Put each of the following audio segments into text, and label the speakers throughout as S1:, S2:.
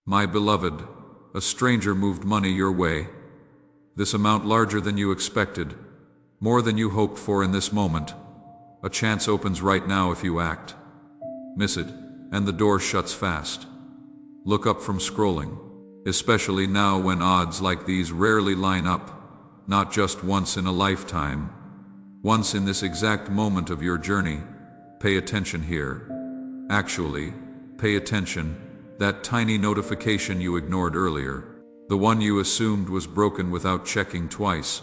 S1: My beloved, a stranger moved money your way. This amount larger than you expected, more than you hoped for in this moment. A chance opens right now if you act. Miss it, and the door shuts fast. Look up from scrolling, especially now when odds like these rarely line up, not just once in a lifetime. Once in this exact moment of your journey, pay attention here. Actually, pay attention. That tiny notification you ignored earlier, the one you assumed was broken without checking twice.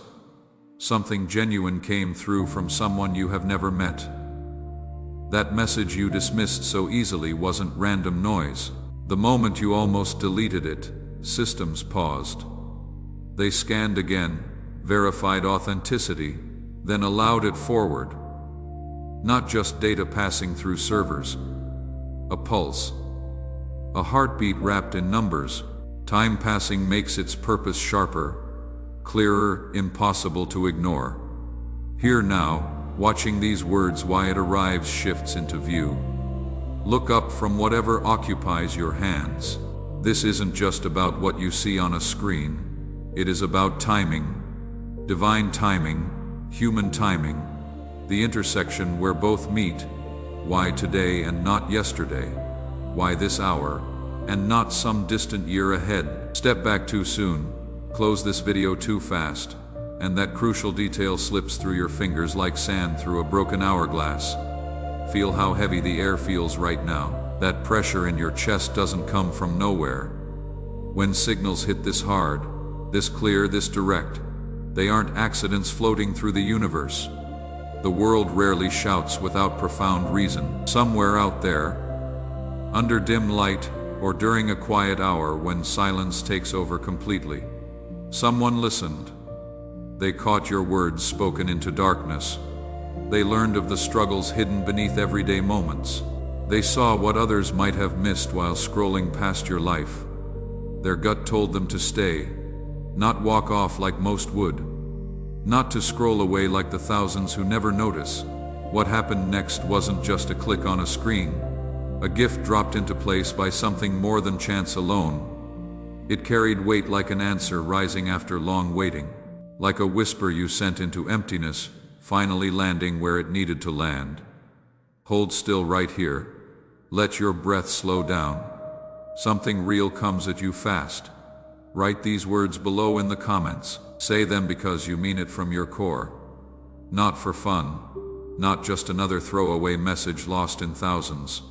S1: Something genuine came through from someone you have never met. That message you dismissed so easily wasn't random noise. The moment you almost deleted it, systems paused. They scanned again, verified authenticity, then allowed it forward. Not just data passing through servers. A pulse. A heartbeat wrapped in numbers. Time passing makes its purpose sharper, clearer, impossible to ignore. Here now, watching these words, why it arrives shifts into view. Look up from whatever occupies your hands. This isn't just about what you see on a screen. It is about timing, divine timing, human timing, the intersection where both meet. Why today and not yesterday? Why this hour, and not some distant year ahead? Step back too soon, close this video too fast, and that crucial detail slips through your fingers like sand through a broken hourglass. Feel how heavy the air feels right now. That pressure in your chest doesn't come from nowhere. When signals hit this hard, this clear, this direct, they aren't accidents floating through the universe. The world rarely shouts without profound reason. Somewhere out there, under dim light, or during a quiet hour when silence takes over completely, someone listened. They caught your words spoken into darkness. They learned of the struggles hidden beneath everyday moments. They saw what others might have missed while scrolling past your life. Their gut told them to stay, not walk off like most would, not to scroll away like the thousands who never notice. What happened next wasn't just a click on a screen. A gift dropped into place by something more than chance alone. It carried weight like an answer rising after long waiting, like a whisper you sent into emptiness, finally landing where it needed to land. Hold still right here. Let your breath slow down. Something real comes at you fast. Write these words below in the comments. Say them because you mean it from your core. Not for fun. Not just another throwaway message lost in thousands.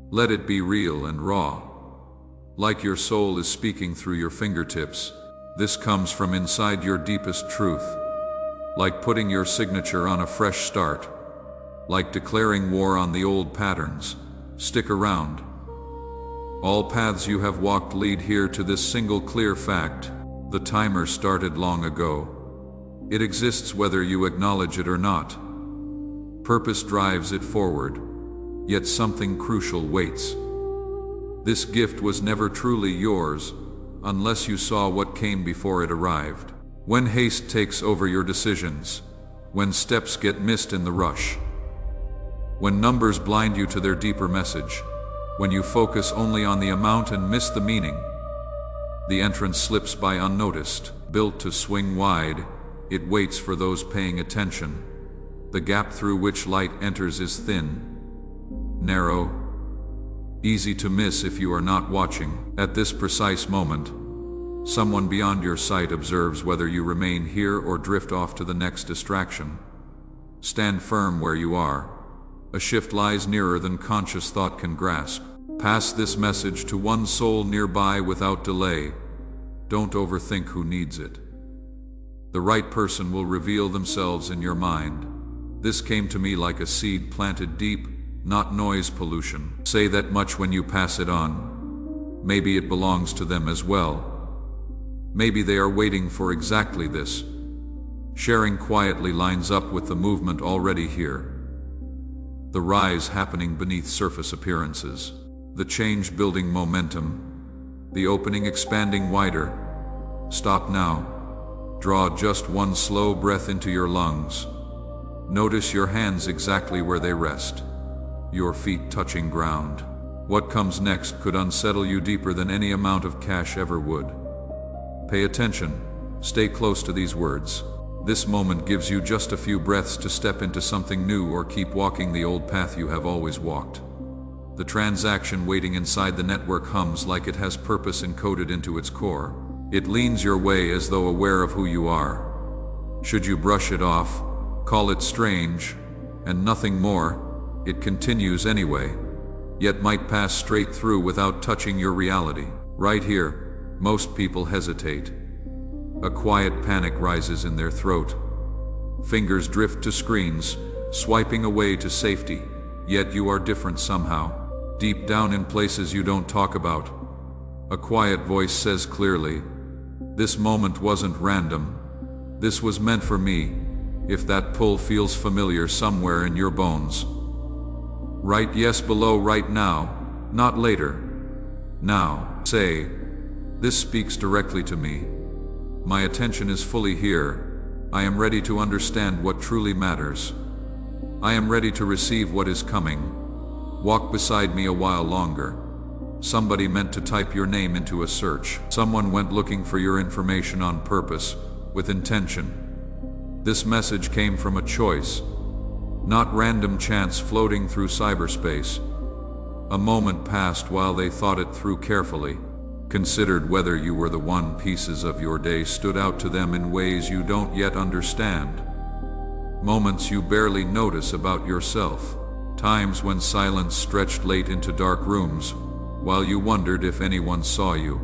S1: Let it be real and raw. Like your soul is speaking through your fingertips. This comes from inside your deepest truth. Like putting your signature on a fresh start. Like declaring war on the old patterns. Stick around. All paths you have walked lead here to this single clear fact. The timer started long ago. It exists whether you acknowledge it or not. Purpose drives it forward. Yet something crucial waits. This gift was never truly yours, unless you saw what came before it arrived. When haste takes over your decisions, when steps get missed in the rush, when numbers blind you to their deeper message, when you focus only on the amount and miss the meaning, the entrance slips by unnoticed. Built to swing wide, it waits for those paying attention. The gap through which light enters is thin, narrow, easy to miss if you are not watching. At this precise moment, someone beyond your sight observes whether you remain here or drift off to the next distraction. Stand firm where you are. A shift lies nearer than conscious thought can grasp. Pass this message to one soul nearby without delay. Don't overthink who needs it. The right person will reveal themselves in your mind. This came to me like a seed planted deep, not noise pollution. Say that much when you pass it on. Maybe it belongs to them as well. Maybe they are waiting for exactly this. Sharing quietly lines up with the movement already here. The rise happening beneath surface appearances. The change building momentum. The opening expanding wider. Stop now. Draw just one slow breath into your lungs. Notice your hands exactly where they rest. Your feet touching ground. What comes next could unsettle you deeper than any amount of cash ever would. Pay attention. Stay close to these words. This moment gives you just a few breaths to step into something new or keep walking the old path you have always walked. The transaction waiting inside the network hums like it has purpose encoded into its core. It leans your way as though aware of who you are. Should you brush it off, call it strange, and nothing more, it continues anyway, yet might pass straight through without touching your reality. Right here, most people hesitate. A quiet panic rises in their throat. Fingers drift to screens, swiping away to safety, yet you are different somehow. Deep down in places you don't talk about, a quiet voice says clearly, "This moment wasn't random. This was meant for me." If that pull feels familiar somewhere in your bones, write yes below right now, not later. Now, say, "This speaks directly to me. My attention is fully here. I am ready to understand what truly matters. I am ready to receive what is coming. Walk beside me a while longer." Somebody meant to type your name into a search. Someone went looking for your information on purpose, with intention. This message came from a choice, not random chance floating through cyberspace. A moment passed while they thought it through carefully, considered whether you were the one. Pieces of your day stood out to them in ways you don't yet understand. Moments you barely notice about yourself. Times when silence stretched late into dark rooms, while you wondered if anyone saw you.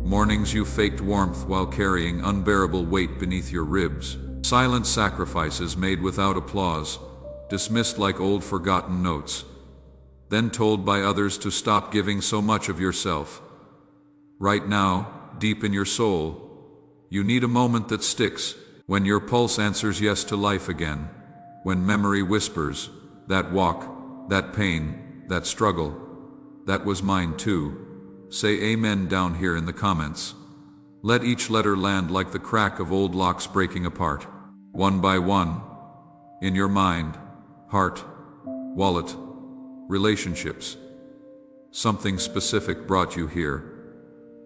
S1: Mornings you faked warmth while carrying unbearable weight beneath your ribs. Silent sacrifices made without applause, dismissed like old forgotten notes, then told by others to stop giving so much of yourself. Right now, deep in your soul, you need a moment that sticks, when your pulse answers yes to life again, when memory whispers, "That walk, that pain, that struggle, that was mine too." Say amen down here in the comments. Let each letter land like the crack of old locks breaking apart, one by one, in your mind, heart, wallet, relationships. Something specific brought you here.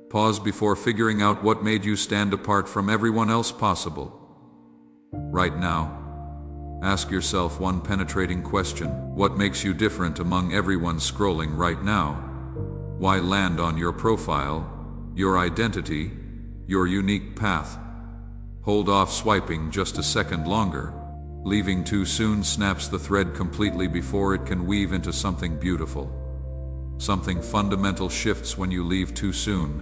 S1: Pause before figuring out what made you stand apart from everyone else possible. Right now, ask yourself one penetrating question. What makes you different among everyone scrolling right now? Why land on your profile, your identity, your unique path? Hold off swiping just a second longer. Leaving too soon snaps the thread completely before it can weave into something beautiful. Something fundamental shifts when you leave too soon.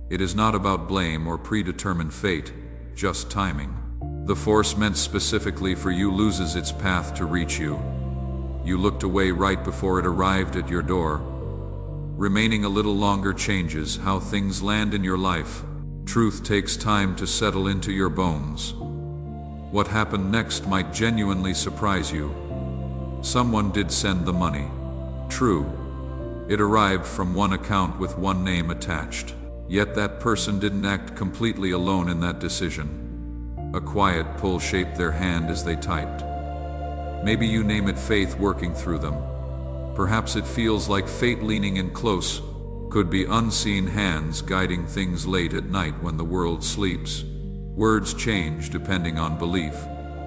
S1: It is not about blame or predetermined fate, just timing. The force meant specifically for you loses its path to reach you. You looked away right before it arrived at your door. Remaining a little longer changes how things land in your life. Truth takes time to settle into your bones. What happened next might genuinely surprise you. Someone did send the money. True, it arrived from one account with one name attached. Yet that person didn't act completely alone in that decision. A quiet pull shaped their hand as they typed. Maybe you name it faith working through them. Perhaps it feels like fate leaning in close. Could be unseen hands guiding things late at night when the world sleeps. Words change depending on belief,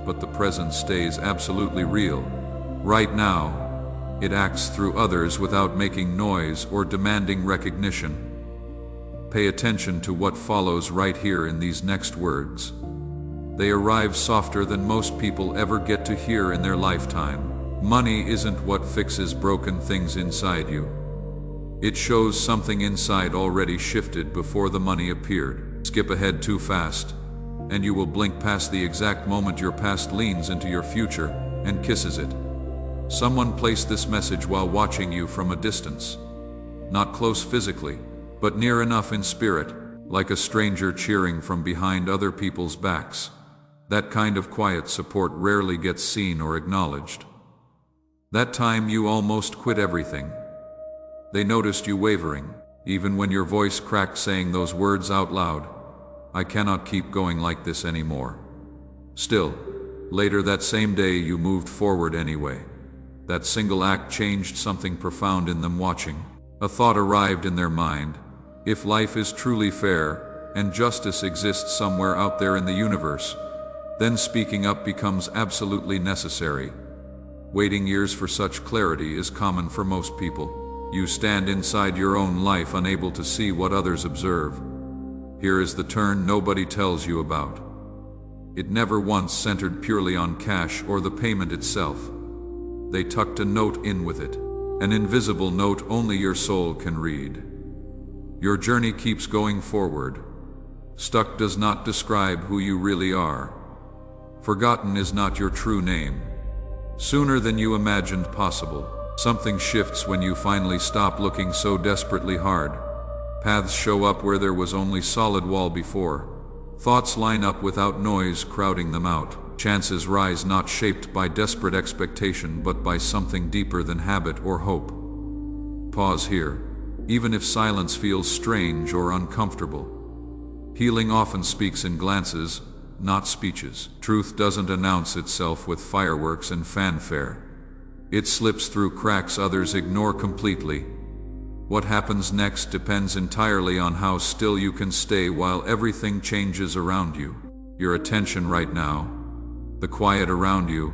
S1: but the present stays absolutely real. Right now, it acts through others without making noise or demanding recognition. Pay attention to what follows right here in these next words. They arrive softer than most people ever get to hear in their lifetime. Money isn't what fixes broken things inside you. It shows something inside already shifted before the money appeared. Skip ahead too fast, and you will blink past the exact moment your past leans into your future and kisses it. Someone placed this message while watching you from a distance. Not close physically, but near enough in spirit, like a stranger cheering from behind other people's backs. That kind of quiet support rarely gets seen or acknowledged. That time you almost quit everything. They noticed you wavering, even when your voice cracked saying those words out loud. "I cannot keep going like this anymore." Still, later that same day you moved forward anyway. That single act changed something profound in them watching. A thought arrived in their mind. If life is truly fair, and justice exists somewhere out there in the universe, then speaking up becomes absolutely necessary. Waiting years for such clarity is common for most people. You stand inside your own life unable to see what others observe. Here is the turn nobody tells you about. It never once centered purely on cash or the payment itself. They tucked a note in with it, an invisible note only your soul can read. Your journey keeps going forward. Stuck does not describe who you really are. Forgotten is not your true name. Sooner than you imagined possible, something shifts when you finally stop looking so desperately hard. Paths show up where there was only solid wall before. Thoughts line up without noise crowding them out. Chances rise not shaped by desperate expectation but by something deeper than habit or hope. Pause here, even if silence feels strange or uncomfortable. Healing often speaks in glances, not speeches. Truth doesn't announce itself with fireworks and fanfare. It slips through cracks others ignore completely. What happens next depends entirely on how still you can stay while everything changes around you. Your attention right now, the quiet around you,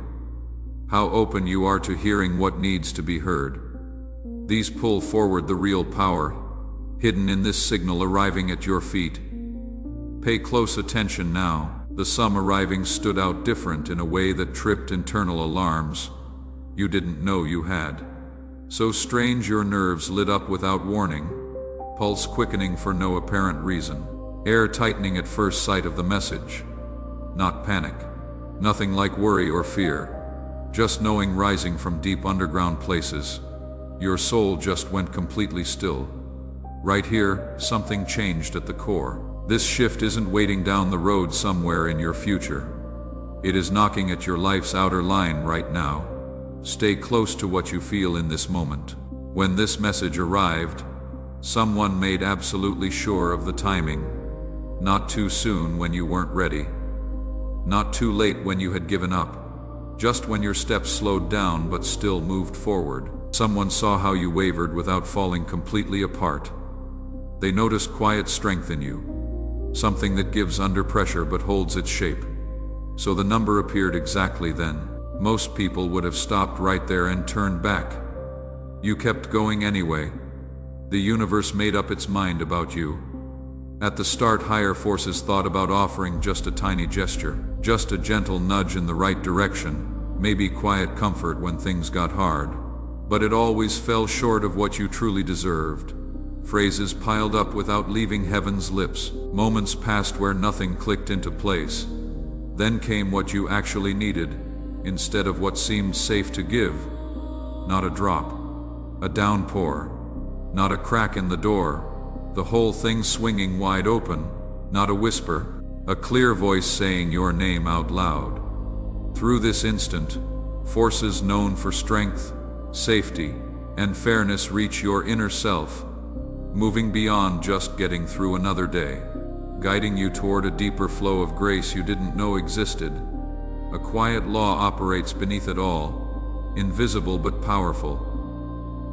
S1: how open you are to hearing what needs to be heard. These pull forward the real power, hidden in this signal arriving at your feet. Pay close attention now. The sum arriving stood out different in a way that tripped internal alarms you didn't know you had. So strange your nerves lit up without warning, pulse quickening for no apparent reason, air tightening at first sight of the message. Not panic, nothing like worry or fear, just knowing rising from deep underground places. Your soul just went completely still. Right here, something changed at the core. This shift isn't waiting down the road somewhere in your future. It is knocking at your life's outer line right now. Stay close to what you feel in this moment. When this message arrived, someone made absolutely sure of the timing. Not too soon when you weren't ready. Not too late when you had given up. Just when your steps slowed down but still moved forward. Someone saw how you wavered without falling completely apart. They noticed quiet strength in you. Something that gives under pressure but holds its shape. So the number appeared exactly then. Most people would have stopped right there and turned back. You kept going anyway. The universe made up its mind about you. At the start, higher forces thought about offering just a tiny gesture, just a gentle nudge in the right direction, maybe quiet comfort when things got hard. But it always fell short of what you truly deserved. Phrases piled up without leaving heaven's lips. Moments passed where nothing clicked into place. Then came what you actually needed, instead of what seemed safe to give. Not a drop, a downpour, not a crack in the door, the whole thing swinging wide open. Not a whisper, a clear voice saying your name out loud. Through this instant, forces known for strength, safety, and fairness reach your inner self, moving beyond just getting through another day, guiding you toward a deeper flow of grace you didn't know existed. A quiet law operates beneath it all, invisible but powerful.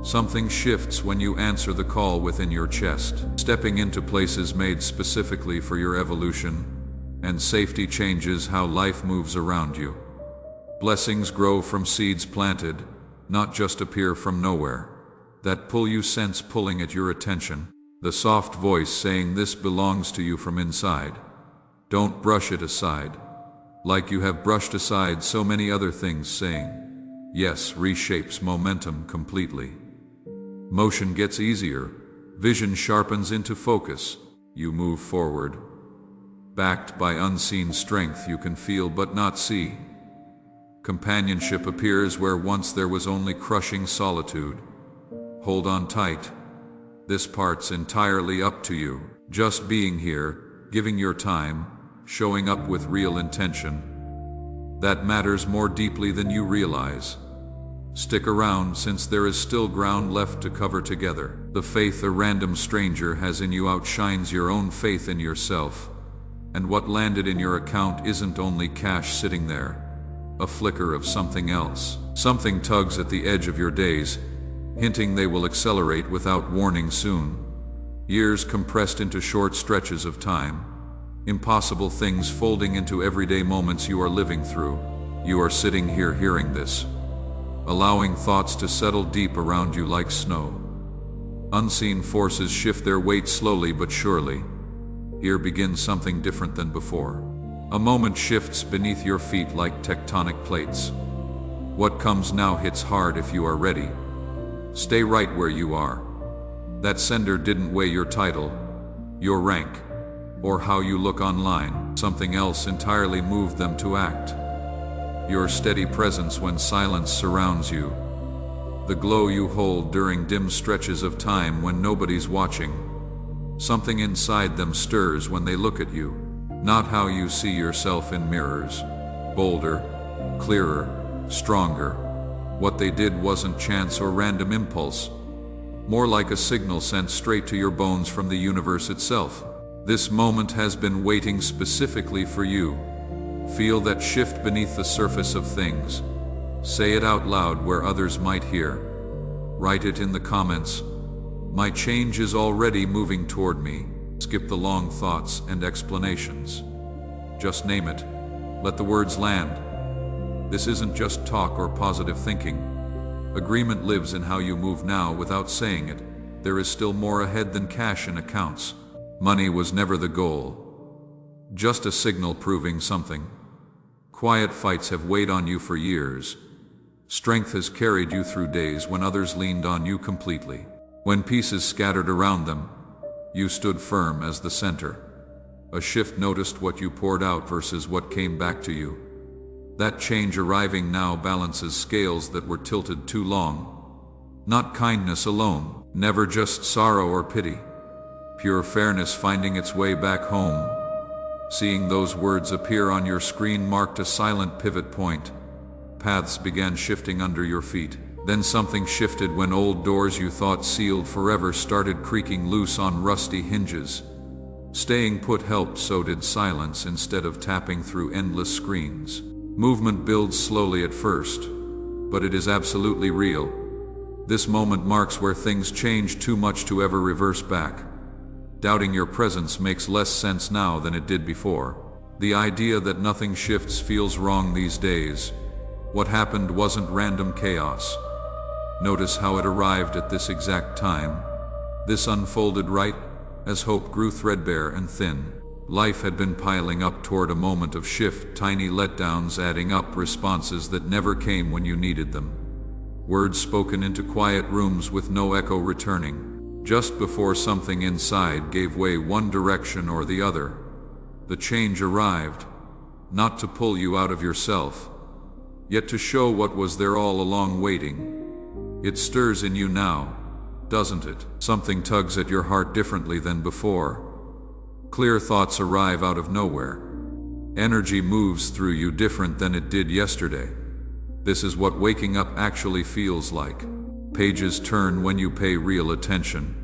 S1: Something shifts when you answer the call within your chest, stepping into places made specifically for your evolution, and safety changes how life moves around you. Blessings grow from seeds planted, not just appear from nowhere. That pull you sense pulling at your attention, the soft voice saying this belongs to you from inside. Don't brush it aside, like you have brushed aside so many other things. Saying yes reshapes momentum completely. Motion gets easier, vision sharpens into focus, you move forward, backed by unseen strength you can feel but not see. Companionship appears where once there was only crushing solitude. Hold on tight. This part's entirely up to you. Just being here, giving your time, showing up with real intention. That matters more deeply than you realize. Stick around since there is still ground left to cover together. The faith a random stranger has in you outshines your own faith in yourself. And what landed in your account isn't only cash sitting there. A flicker of something else. Something tugs at the edge of your days, hinting they will accelerate without warning soon. Years compressed into short stretches of time. Impossible things folding into everyday moments you are living through. You are sitting here hearing this, allowing thoughts to settle deep around you like snow. Unseen forces shift their weight slowly but surely. Here begins something different than before. A moment shifts beneath your feet like tectonic plates. What comes now hits hard if you are ready. Stay right where you are. That sender didn't weigh your title, your rank, or how you look online. Something else entirely moved them to act. Your steady presence when silence surrounds you. The glow you hold during dim stretches of time when nobody's watching. Something inside them stirs when they look at you. Not how you see yourself in mirrors. Bolder, clearer, stronger. What they did wasn't chance or random impulse. More like a signal sent straight to your bones from the universe itself. This moment has been waiting specifically for you. Feel that shift beneath the surface of things. Say it out loud where others might hear. Write it in the comments. My change is already moving toward me. Skip the long thoughts and explanations. Just name it. Let the words land. This isn't just talk or positive thinking. Agreement lives in how you move now without saying it. There is still more ahead than cash in accounts. Money was never the goal. Just a signal proving something. Quiet fights have weighed on you for years. Strength has carried you through days when others leaned on you completely. When pieces scattered around them, you stood firm as the center. A shift noticed what you poured out versus what came back to you. That change arriving now balances scales that were tilted too long. Not kindness alone, never just sorrow or pity. Pure fairness finding its way back home. Seeing those words appear on your screen marked a silent pivot point. Paths began shifting under your feet. Then something shifted when old doors you thought sealed forever started creaking loose on rusty hinges. Staying put helped, so did silence instead of tapping through endless screens. Movement builds slowly at first, but it is absolutely real. This moment marks where things change too much to ever reverse back. Doubting your presence makes less sense now than it did before. The idea that nothing shifts feels wrong these days. What happened wasn't random chaos. Notice how it arrived at this exact time. This unfolded right as hope grew threadbare and thin. Life had been piling up toward a moment of shift, tiny letdowns adding up, responses that never came when you needed them. Words spoken into quiet rooms with no echo returning. Just before something inside gave way one direction or the other, the change arrived, not to pull you out of yourself, yet to show what was there all along waiting. It stirs in you now, doesn't it? Something tugs at your heart differently than before. Clear thoughts arrive out of nowhere. Energy moves through you different than it did yesterday. This is what waking up actually feels like. Pages turn when you pay real attention.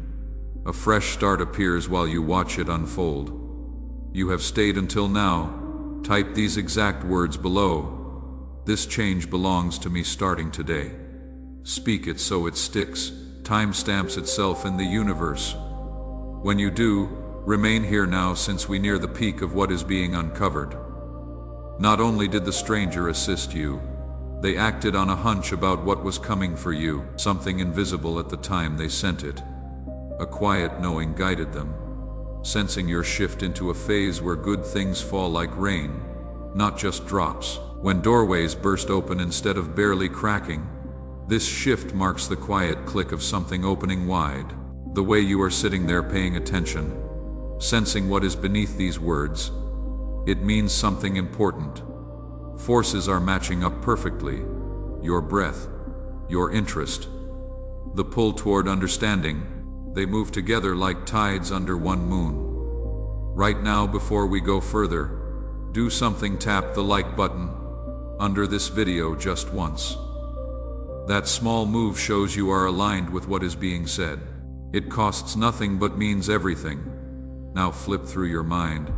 S1: A fresh start appears while you watch it unfold. You have stayed until now. Type these exact words below. This change belongs to me starting today. Speak it so it sticks. Time stamps itself in the universe. When you do, remain here now, since we near the peak of what is being uncovered. Not only did the stranger assist you, they acted on a hunch about what was coming for you, something invisible at the time they sent it. A quiet knowing guided them, sensing your shift into a phase where good things fall like rain, not just drops. When doorways burst open instead of barely cracking, this shift marks the quiet click of something opening wide. The way you are sitting there paying attention, sensing what is beneath these words, it means something important. Forces are matching up perfectly. Your breath, your interest, the pull toward understanding, they move together like tides under one moon. Right now, before we go further, do something. Tap the like button under this video just once. That small move shows you are aligned with what is being said. It costs nothing but means everything. Now flip through your mind.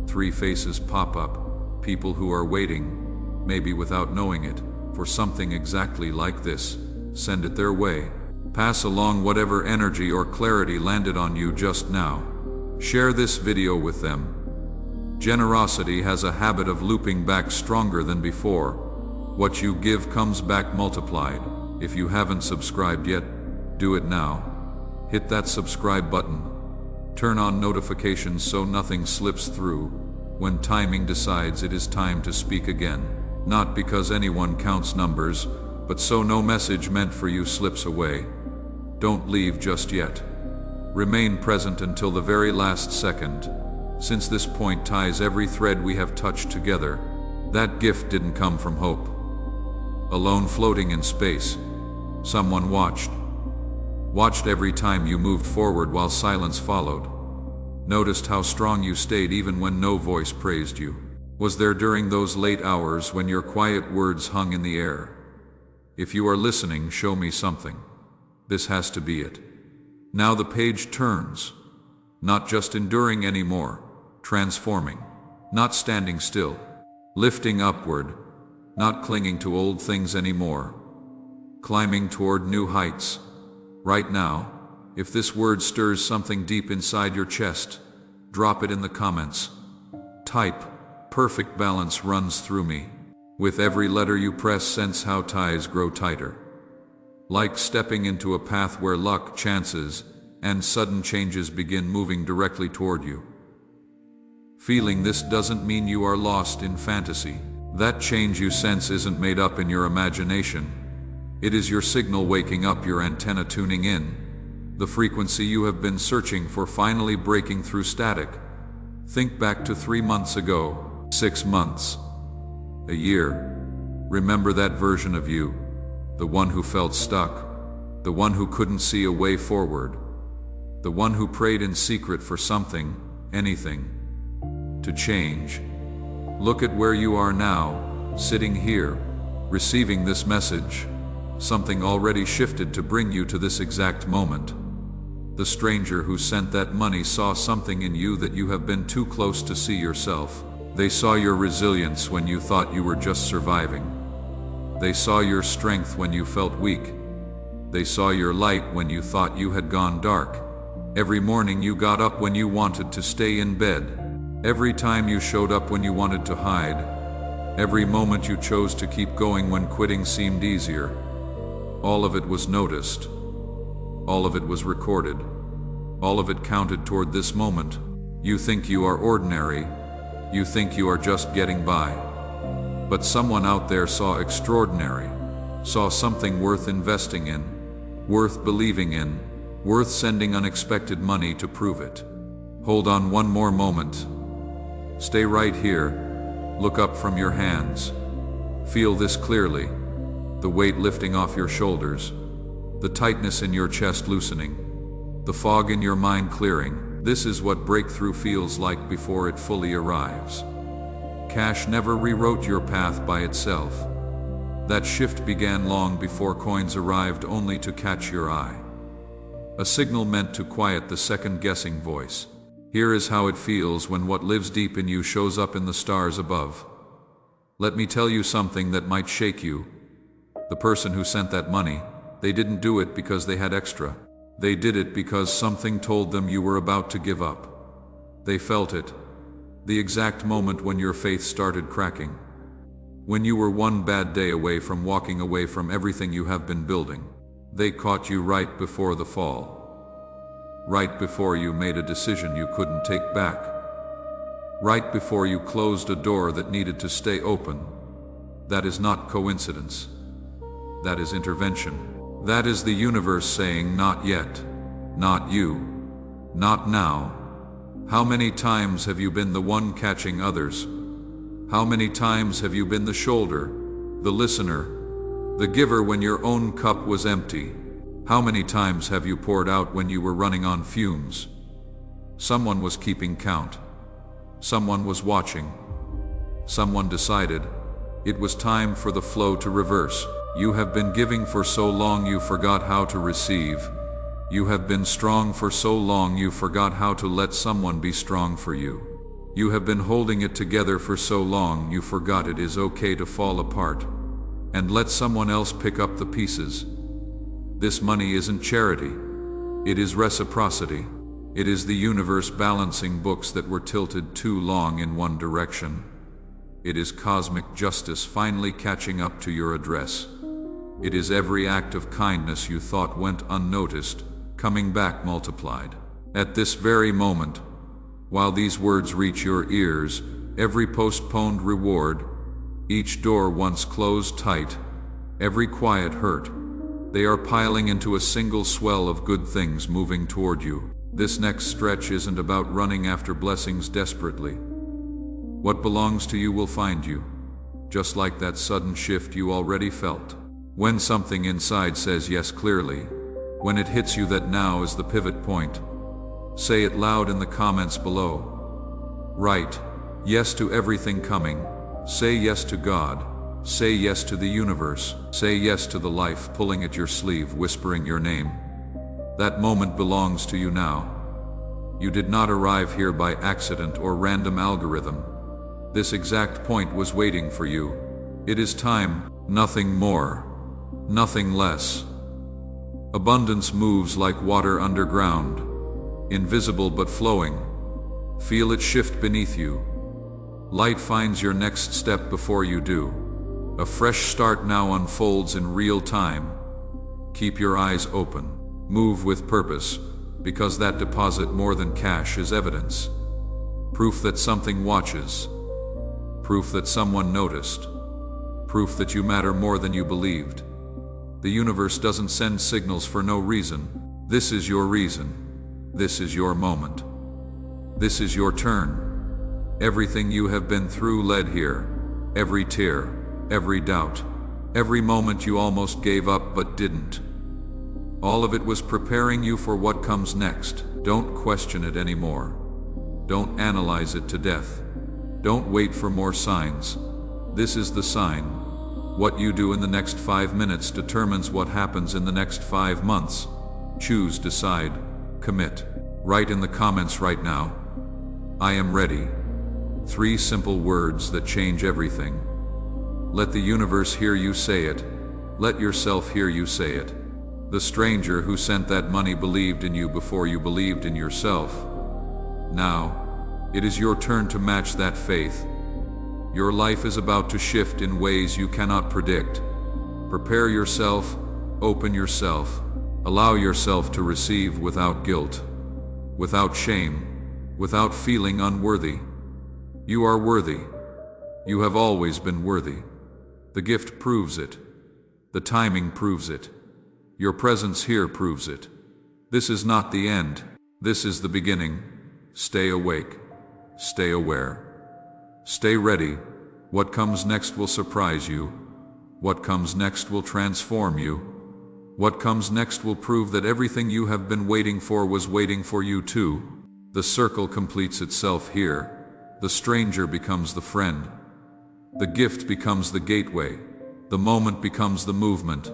S1: 3 faces pop up, people who are waiting, maybe without knowing it, for something exactly like this. Send it their way. Pass along whatever energy or clarity landed on you just now. Share this video with them. Generosity has a habit of looping back stronger than before. What you give comes back multiplied. If you haven't subscribed yet, do it now. Hit that subscribe button. Turn on notifications so nothing slips through when timing decides it is time to speak again. Not because anyone counts numbers, but so no message meant for you slips away. Don't leave just yet. Remain present until the very last second, since this point ties every thread we have touched together. That gift didn't come from hope. Alone floating in space, someone watched every time you moved forward while silence followed. Noticed how strong you stayed even when no voice praised you. Was there during those late hours when your quiet words hung in the air. If you are listening, show me something. This has to be it. Now the page turns. Not just enduring anymore, transforming. Not standing still, lifting upward. Not clinging to old things anymore. Climbing toward new heights. Right now, if this word stirs something deep inside your chest, drop it in the comments. Type, perfect balance runs through me. With every letter you press, sense how ties grow tighter. Like stepping into a path where luck, chances, and sudden changes begin moving directly toward you. Feeling this doesn't mean you are lost in fantasy. That change you sense isn't made up in your imagination. It is your signal waking up, your antenna tuning in. The frequency you have been searching for finally breaking through static. Think back to 3 months ago, 6 months, a year. Remember that version of you, the one who felt stuck, the one who couldn't see a way forward, the one who prayed in secret for something, anything, to change. Look at where you are now, sitting here, receiving this message. Something already shifted to bring you to this exact moment. The stranger who sent that money saw something in you that you have been too close to see yourself. They saw your resilience when you thought you were just surviving. They saw your strength when you felt weak. They saw your light when you thought you had gone dark. Every morning you got up when you wanted to stay in bed. Every time you showed up when you wanted to hide. Every moment you chose to keep going when quitting seemed easier. All of it was noticed. All of it was recorded. All of it counted toward this moment. You think you are ordinary. You think you are just getting by. But someone out there saw extraordinary. Saw something worth investing in. Worth believing in. Worth sending unexpected money to prove it. Hold on one more moment. Stay right here. Look up from your hands. Feel this clearly. The weight lifting off your shoulders. The tightness in your chest loosening. The fog in your mind clearing. This is what breakthrough feels like before it fully arrives. Cash never rewrote your path by itself. That shift began long before coins arrived, only to catch your eye. A signal meant to quiet the second-guessing voice. Here is how it feels when what lives deep in you shows up in the stars above. Let me tell you something that might shake you. The person who sent that money, they didn't do it because they had extra. They did it because something told them you were about to give up. They felt it. The exact moment when your faith started cracking. When you were one bad day away from walking away from everything you have been building. They caught you right before the fall. Right before you made a decision you couldn't take back. Right before you closed a door that needed to stay open. That is not coincidence. That is intervention. That is the universe saying, not yet. Not you. Not now. How many times have you been the one catching others? How many times have you been the shoulder, the listener, the giver when your own cup was empty? How many times have you poured out when you were running on fumes? Someone was keeping count. Someone was watching. Someone decided it was time for the flow to reverse. You have been giving for so long you forgot how to receive. You have been strong for so long you forgot how to let someone be strong for you. You have been holding it together for so long you forgot it is okay to fall apart and let someone else pick up the pieces. This money isn't charity. It is reciprocity. It is the universe balancing books that were tilted too long in one direction. It is cosmic justice finally catching up to your address. It is every act of kindness you thought went unnoticed, coming back multiplied. At this very moment, while these words reach your ears, every postponed reward, each door once closed tight, every quiet hurt, they are piling into a single swell of good things moving toward you. This next stretch isn't about running after blessings desperately. What belongs to you will find you, just like that sudden shift you already felt. When something inside says yes clearly, when it hits you that now is the pivot point, say it loud in the comments below. Write, yes to everything coming. Say yes to God. Say yes to the universe. Say yes to the life pulling at your sleeve, whispering your name. That moment belongs to you now. You did not arrive here by accident or random algorithm. This exact point was waiting for you. It is time, nothing more, nothing less. Abundance moves like water underground, invisible but flowing. Feel it shift beneath you. Light finds your next step before you do. A fresh start now unfolds in real time. Keep your eyes open. Move with purpose, because that deposit more than cash is evidence. Proof that something watches. Proof that someone noticed. Proof that you matter more than you believed. The universe doesn't send signals for no reason. This is your reason. This is your moment. This is your turn. Everything you have been through led here. Every tear, every doubt, every moment you almost gave up but didn't. All of it was preparing you for what comes next. Don't question it anymore. Don't analyze it to death. Don't wait for more signs. This is the sign. What you do in the next 5 minutes determines what happens in the next 5 months. Choose, decide, commit. Write in the comments right now, I am ready. 3 simple words that change everything. Let the universe hear you say it. Let yourself hear you say it. The stranger who sent that money believed in you before you believed in yourself. Now, it is your turn to match that faith. Your life is about to shift in ways you cannot predict. Prepare yourself, open yourself, allow yourself to receive without guilt, without shame, without feeling unworthy. You are worthy. You have always been worthy. The gift proves it. The timing proves it. Your presence here proves it. This is not the end. This is the beginning. Stay awake. Stay aware. Stay ready. What comes next will surprise you. What comes next will transform you. What comes next will prove that everything you have been waiting for was waiting for you too. The circle completes itself here. The stranger becomes the friend. The gift becomes the gateway. The moment becomes the movement.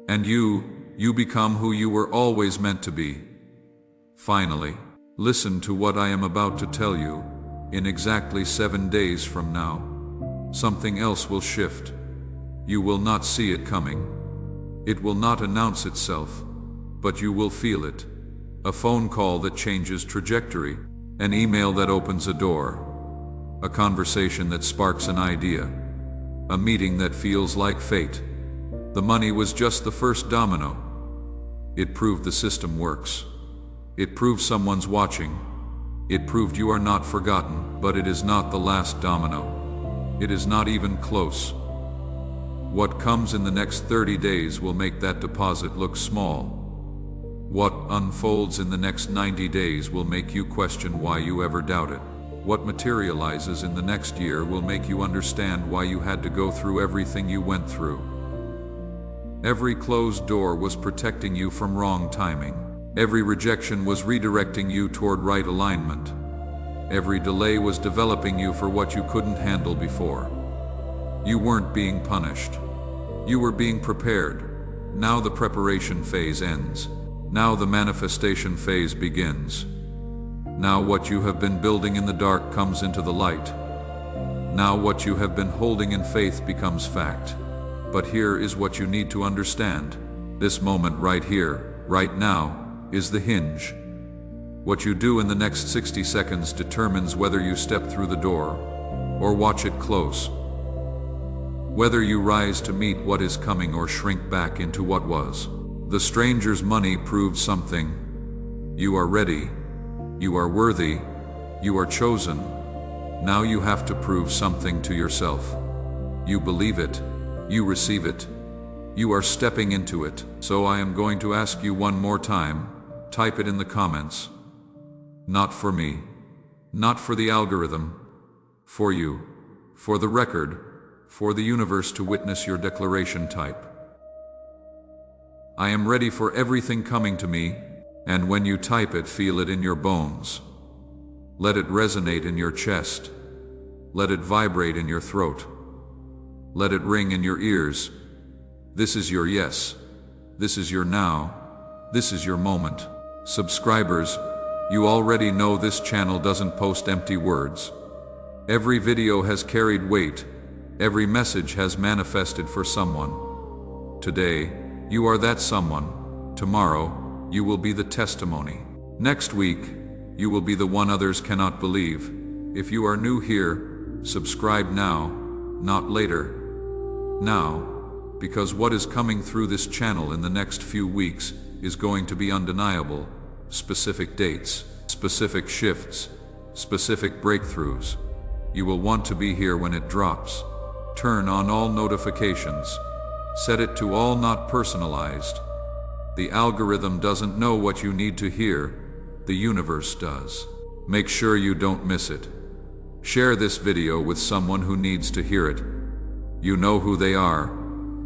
S1: And you become who you were always meant to be. Finally, listen to what I am about to tell you. In exactly 7 days from now, something else will shift. You will not see it coming. It will not announce itself, but you will feel it. A phone call that changes trajectory. An email that opens a door. A conversation that sparks an idea. A meeting that feels like fate. The money was just the first domino. It proved the system works. It proved someone's watching. It proved you are not forgotten, but it is not the last domino. It is not even close. What comes in the next 30 days will make that deposit look small. What unfolds in the next 90 days will make you question why you ever doubted. What materializes in the next year will make you understand why you had to go through everything you went through. Every closed door was protecting you from wrong timing. Every rejection was redirecting you toward right alignment. Every delay was developing you for what you couldn't handle before. You weren't being punished. You were being prepared. Now the preparation phase ends. Now the manifestation phase begins. Now what you have been building in the dark comes into the light. Now what you have been holding in faith becomes fact. But here is what you need to understand. This moment right here, right now, is the hinge. What you do in the next 60 seconds determines whether you step through the door or watch it close. Whether you rise to meet what is coming or shrink back into what was. The stranger's money proved something. You are ready. You are worthy. You are chosen. Now you have to prove something to yourself. You believe it. You receive it. You are stepping into it. So I am going to ask you one more time. Type it in the comments. Not for me. Not for the algorithm. For you. For the record. For the universe to witness your declaration. Type. I am ready for everything coming to me. And when you type it, feel it in your bones. Let it resonate in your chest. Let it vibrate in your throat. Let it ring in your ears. This is your yes. This is your now. This is your moment. Subscribers, you already know this channel doesn't post empty words. Every video has carried weight. Every message has manifested for someone. Today, you are that someone. Tomorrow, you will be the testimony. Next week, you will be the one others cannot believe. If you are new here, subscribe now, not later. Now, because what is coming through this channel in the next few weeks is going to be undeniable. Specific dates, specific shifts, specific breakthroughs. You will want to be here when it drops. Turn on all notifications. Set it to all not personalized. The algorithm doesn't know what you need to hear. The universe does. Make sure you don't miss it. Share this video with someone who needs to hear it. You know who they are.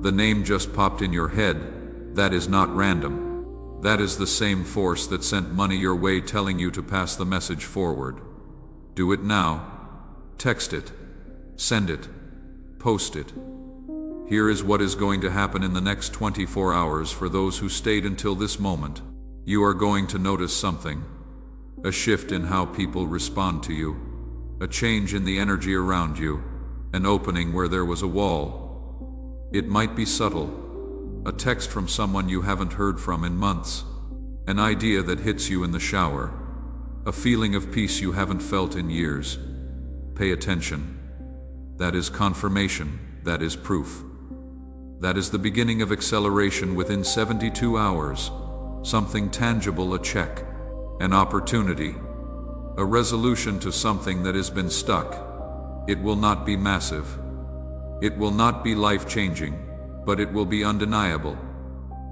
S1: The name just popped in your head. That is not random. That is the same force that sent money your way, telling you to pass the message forward. Do it now. Text it. Send it. Post it. Here is what is going to happen in the next 24 hours for those who stayed until this moment. You are going to notice something. A shift in how people respond to you. A change in the energy around you. An opening where there was a wall. It might be subtle. A text from someone you haven't heard from in months. An idea that hits you in the shower. A feeling of peace you haven't felt in years. Pay attention. That is confirmation. That is proof. That is the beginning of acceleration within 72 hours. Something tangible, a check, an opportunity, a resolution to something that has been stuck. It will not be massive. It will not be life-changing, but it will be undeniable.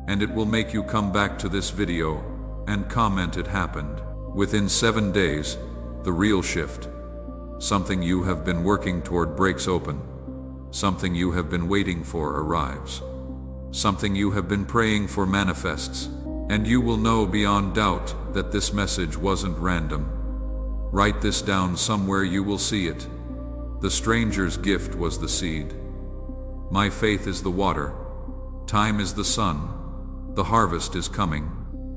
S1: And it will make you come back to this video and comment it happened. Within 7 days, the real shift. Something you have been working toward breaks open. Something you have been waiting for arrives. Something you have been praying for manifests. And you will know beyond doubt that this message wasn't random. Write this down somewhere, you will see it. The stranger's gift was the seed. My faith is the water. Time is the sun. The harvest is coming.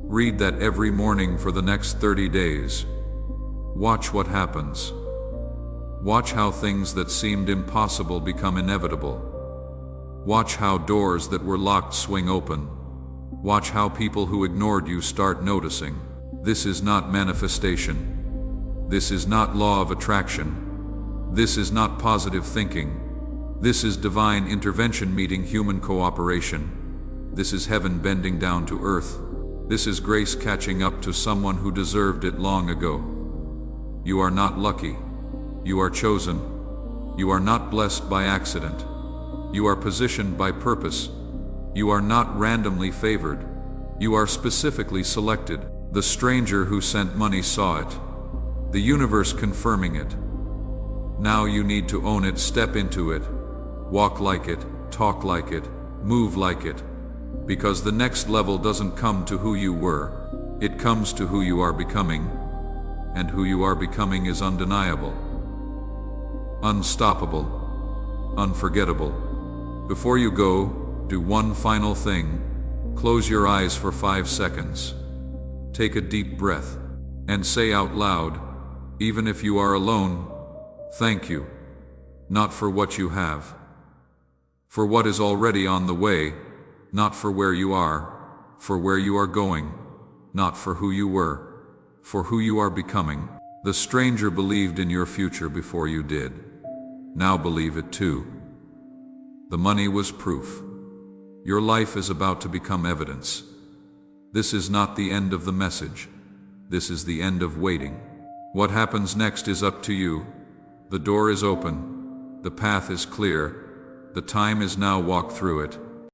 S1: Read that every morning for the next 30 days. Watch what happens. Watch how things that seemed impossible become inevitable. Watch how doors that were locked swing open. Watch how people who ignored you start noticing. This is not manifestation. This is not law of attraction. This is not positive thinking. This is divine intervention meeting human cooperation. This is heaven bending down to earth. This is grace catching up to someone who deserved it long ago. You are not lucky. You are chosen. You are not blessed by accident. You are positioned by purpose. You are not randomly favored. You are specifically selected. The stranger who sent money saw it. The universe confirming it. Now you need to own it, step into it. Walk like it, talk like it, move like it. Because the next level doesn't come to who you were. It comes to who you are becoming. And who you are becoming is undeniable. Unstoppable. Unforgettable. Before you go, do one final thing. Close your eyes for 5 seconds. Take a deep breath. And say out loud, even if you are alone, thank you, not for what you have, for what is already on the way, not for where you are, for where you are going, not for who you were, for who you are becoming. The stranger believed in your future before you did. Now believe it too. The money was proof. Your life is about to become evidence. This is not the end of the message. This is the end of waiting. What happens next is up to you. The door is open. The path is clear. The time is now. Walk through it.